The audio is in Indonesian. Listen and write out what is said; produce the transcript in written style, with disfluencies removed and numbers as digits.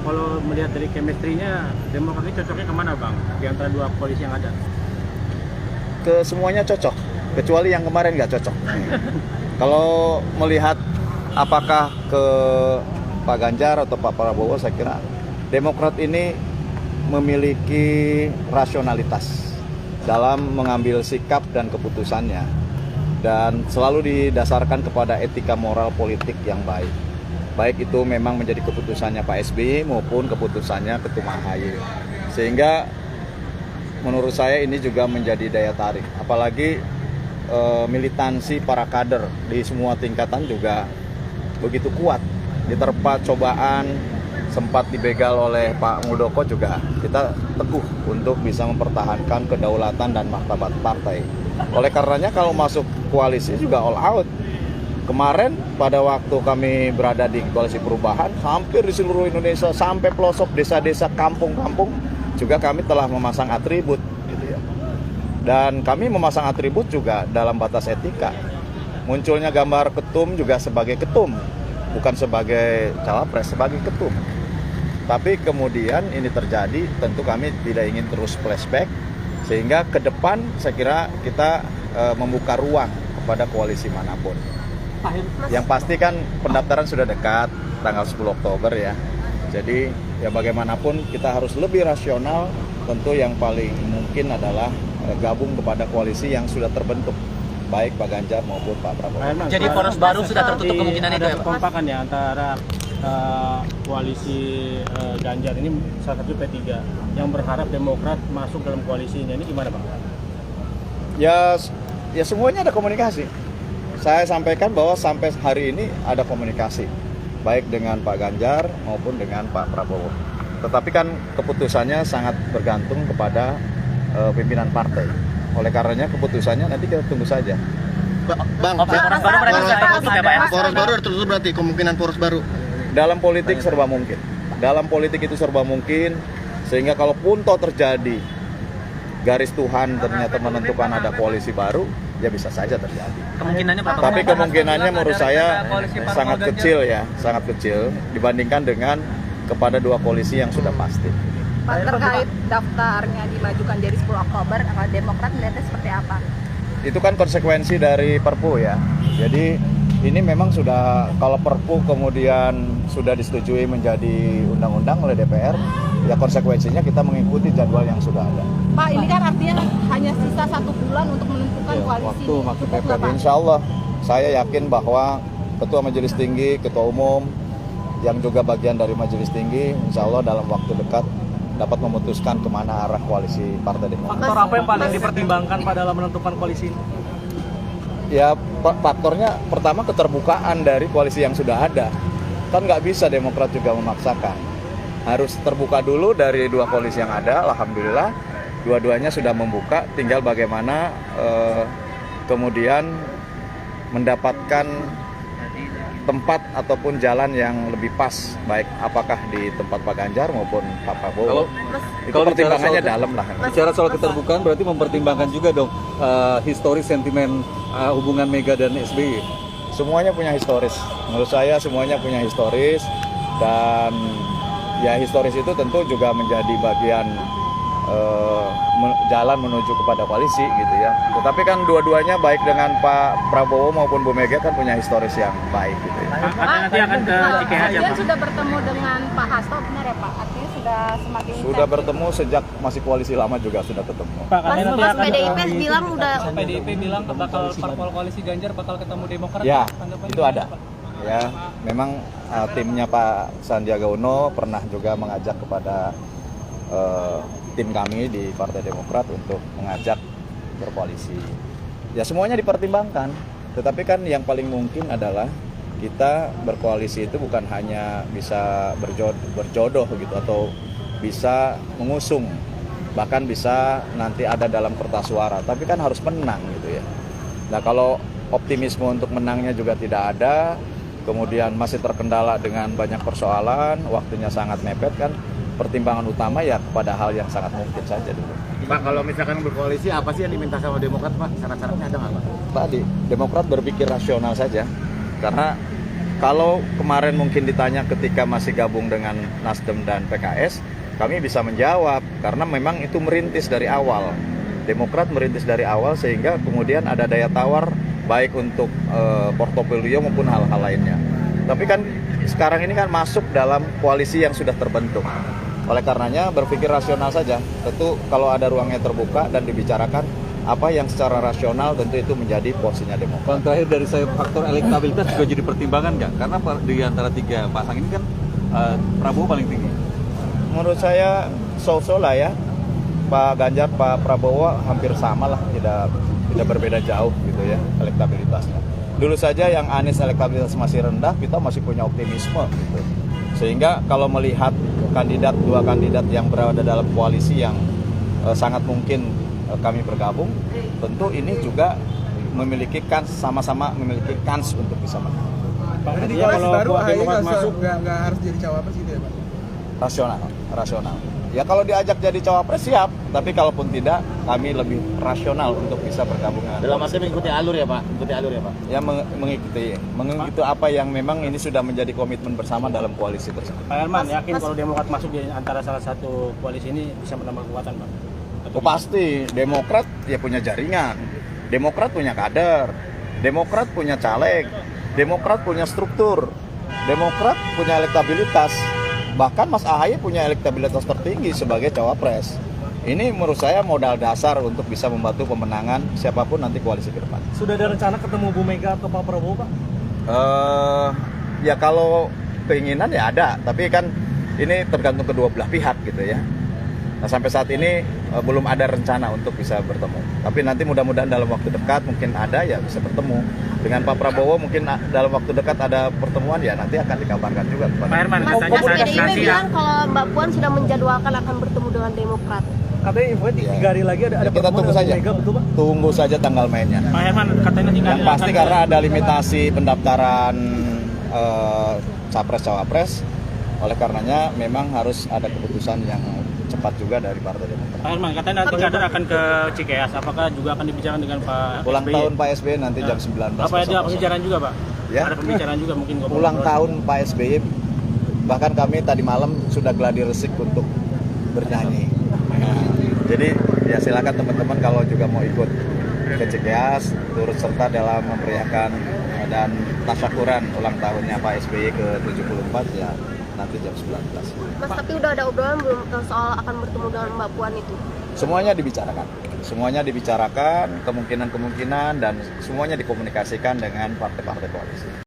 kalau melihat dari chemistry-nya, Demokrat ini cocoknya kemana Bang? Di antara dua koalisi yang ada? Ke semuanya cocok, kecuali yang kemarin nggak cocok. Kalau melihat apakah ke Pak Ganjar atau Pak Prabowo, saya kira Demokrat ini memiliki rasionalitas dalam mengambil sikap dan keputusannya, dan selalu didasarkan kepada etika moral politik yang baik. Baik itu memang menjadi keputusannya Pak SBY maupun keputusannya Ketum AHY. Sehingga menurut saya ini juga menjadi daya tarik. Apalagi militansi para kader di semua tingkatan juga begitu kuat. Diterpa cobaan, sempat dibegal oleh Pak Muldoko juga kita teguh untuk bisa mempertahankan kedaulatan dan martabat partai. Oleh karenanya kalau masuk koalisi juga all out. Kemarin pada waktu kami berada di koalisi perubahan, hampir di seluruh Indonesia sampai pelosok desa-desa, kampung-kampung juga kami telah memasang atribut, gitu ya. Dan kami memasang atribut juga dalam batas etika. Munculnya gambar ketum juga sebagai ketum, bukan sebagai cawapres, sebagai ketum. Tapi kemudian ini terjadi, tentu kami tidak ingin terus flashback, sehingga ke depan saya kira kita membuka ruang kepada koalisi manapun. Yang pasti kan pendaftaran sudah dekat, tanggal 10 Oktober ya. Jadi ya bagaimanapun kita harus lebih rasional. Tentu yang paling mungkin adalah gabung kepada koalisi yang sudah terbentuk, baik Pak Ganjar maupun Pak Prabowo. Jadi poros baru sudah tertutup kemungkinan itu ya Pak? Kekompakan ya antara koalisi Ganjar ini salah satu P3 yang berharap Demokrat masuk dalam koalisinya, ini gimana Bang? Ya semuanya ada komunikasi. Saya sampaikan bahwa sampai hari ini ada komunikasi, baik dengan Pak Ganjar maupun dengan Pak Prabowo. Tetapi kan keputusannya sangat bergantung kepada pimpinan partai. Oleh karenanya keputusannya nanti kita tunggu saja. Bang, Poros baru berarti sudah tertutup ya Pak ya? poros baru tertutup berarti kemungkinan poros baru. Dalam politik serba mungkin. Dalam politik itu serba mungkin, sehingga kalaupun toh terjadi garis Tuhan ternyata menentukan ada koalisi baru, ya bisa saja terjadi. Kemungkinannya berapa? Tapi kemungkinannya menurut saya sangat kecil ya, sangat kecil dibandingkan dengan kepada dua koalisi yang sudah pasti. Pak, terkait daftarnya dimajukan dari 10 Oktober, Demokrat melihatnya seperti apa? Itu kan konsekuensi dari Perpu ya. Jadi ini memang sudah, kalau Perpu kemudian sudah disetujui menjadi undang-undang oleh DPR, ya konsekuensinya kita mengikuti jadwal yang sudah ada. Pak, ini kan artinya hanya sisa 1 bulan untuk menentukan Ya, koalisi. waktu makin Cukup mepet. nggak, Pak? Insya Allah saya yakin bahwa Ketua Majelis Tinggi, Ketua Umum yang juga bagian dari Majelis Tinggi, insya Allah dalam waktu dekat dapat memutuskan kemana arah koalisi Partai Demokrat. Faktor apa yang paling dipertimbangkan Pak dalam menentukan koalisi ini? Ya faktornya pertama keterbukaan dari koalisi yang sudah ada. Kan nggak bisa Demokrat juga memaksakan. Harus terbuka dulu dari dua koalisi yang ada. Alhamdulillah dua-duanya sudah membuka. Tinggal bagaimana kemudian mendapatkan tempat ataupun jalan yang lebih pas, baik apakah di tempat Pak Ganjar maupun Pak Prabowo. Itu pertimbangannya dalam lah. Bicara soal keterbukaan berarti mempertimbangkan juga dong historis sentimen hubungan Mega dan SBY. Semuanya punya historis. Menurut saya semuanya punya historis, dan ya historis itu tentu juga menjadi bagian jalan menuju kepada koalisi gitu ya. Tetapi kan dua-duanya baik dengan Pak Prabowo maupun Bu Mega kan punya historis yang baik gitu ya. Nanti akan ke IKH aja Kalian Pak? sudah bertemu dengan Pak Hasto, benar ya Pak? Artinya sudah semakin Sudah intens. bertemu sejak masih koalisi lama juga sudah ketemu. Pak, kalian nanti Mas akan PDIP bilang udah PDIP bilang bakal parpol koalisi Ganjar bakal ketemu Demokrat. Ya, Tanggapannya itu gimana, ada. Pak? Ya, memang timnya Pak Sandiaga Uno pernah juga mengajak kepada tim kami di Partai Demokrat untuk mengajak berkoalisi. Ya semuanya dipertimbangkan, tetapi kan yang paling mungkin adalah kita berkoalisi itu bukan hanya bisa berjodoh gitu atau bisa mengusung, bahkan bisa nanti ada dalam kertas suara, tapi kan harus menang gitu ya. Nah kalau optimisme untuk menangnya juga tidak ada, kemudian masih terkendala dengan banyak persoalan, waktunya sangat mepet kan, pertimbangan utama ya kepada hal yang sangat mungkin saja dulu. Pak, kalau misalkan berkoalisi apa sih yang diminta sama Demokrat Pak? Syarat-syaratnya ada nggak Pak? Tadi Demokrat berpikir rasional saja, karena Kalau kemarin mungkin ditanya ketika masih gabung dengan Nasdem dan PKS, kami bisa menjawab karena memang itu merintis dari awal. Demokrat merintis dari awal sehingga kemudian ada daya tawar baik untuk portofolio maupun hal-hal lainnya. Tapi kan sekarang ini kan masuk dalam koalisi yang sudah terbentuk. Oleh karenanya berpikir rasional saja. Tentu kalau ada ruangnya terbuka dan dibicarakan apa yang secara rasional, tentu itu menjadi porsinya Demokrat. Bang, terakhir dari saya, faktor elektabilitas juga jadi pertimbangan nggak? Karena di antara tiga pasang ini kan Prabowo paling tinggi. Menurut saya so-so lah ya. Pak Ganjar, Pak Prabowo hampir sama lah, tidak berbeda jauh gitu ya elektabilitasnya. Dulu saja yang Anies elektabilitas masih rendah, kita masih punya optimisme gitu. Sehingga kalau melihat dua kandidat yang berada dalam koalisi yang sangat mungkin kami bergabung, tentu ini juga sama-sama memiliki kans untuk bisa menang. Pak, Jadi di artinya koalisi kalau baru buat AHY Demokrat masuk nggak harus jadi cawapres gitu ya Pak? Rasional. Ya kalau diajak jadi cawapres siap, tapi kalaupun tidak, kami lebih rasional untuk bisa bergabung dengan. Dalam arti mengikuti alur ya Pak? Ya mengikuti apa yang memang ini sudah menjadi komitmen bersama dalam koalisi tersebut. Pak Herman yakin kalau Demokrat masuk di antara salah satu koalisi ini bisa menambah kekuatan, Pak? Oh pasti, Demokrat ya punya jaringan, Demokrat punya kader, Demokrat punya caleg, Demokrat punya struktur, Demokrat punya elektabilitas. Bahkan Mas AHY punya elektabilitas tertinggi sebagai cawapres. Ini menurut saya modal dasar untuk bisa membantu pemenangan siapapun nanti koalisi ke depan. Sudah ada rencana ketemu Bu Mega atau Pak Prabowo, Pak? Ya kalau keinginan ya ada, tapi kan ini tergantung kedua belah pihak gitu ya. Nah sampai saat ini belum ada rencana untuk bisa bertemu. Tapi nanti mudah-mudahan dalam waktu dekat mungkin ada ya bisa bertemu. Dengan Pak Prabowo mungkin dalam waktu dekat ada pertemuan ya nanti akan dikabarkan juga kepada Pak Herman, Mas katanya PDIP bilang kalau Mbak Puan sudah menjadwalkan akan bertemu dengan Demokrat. Katanya infonya 3 hari lagi ada kita pertemuan tunggu dengan saja. Bu Mega, betul Pak? Tunggu saja tanggal mainnya. Pak Herman katanya 3 Yang pasti karena ada limitasi pendaftaran capres-cawapres. Oleh karenanya memang harus ada keputusan yang cepat juga dari Partai Demokrat. Pak Herman katanya nanti kader akan ke Cikeas, apakah juga akan dibicarakan dengan Pak Ulang SBY? tahun Pak SBY nanti jam 19. Apa ada pembicaraan juga, Pak? Ya. Ada pembicaraan juga mungkin ngobrol-ngobrol. Ulang tahun Pak SBY, bahkan kami tadi malam sudah gladi resik untuk bernyanyi. Nah, jadi ya silakan teman-teman kalau juga mau ikut ke Cikeas, turut serta dalam memeriahkan dan tasyakuran ulang tahunnya Pak SBY ke-74 ya nanti jam 19. Mas, tapi udah ada obrolan belum soal akan bertemu dengan Mbak Puan itu? Semuanya dibicarakan, kemungkinan-kemungkinan dan semuanya dikomunikasikan dengan partai-partai koalisi.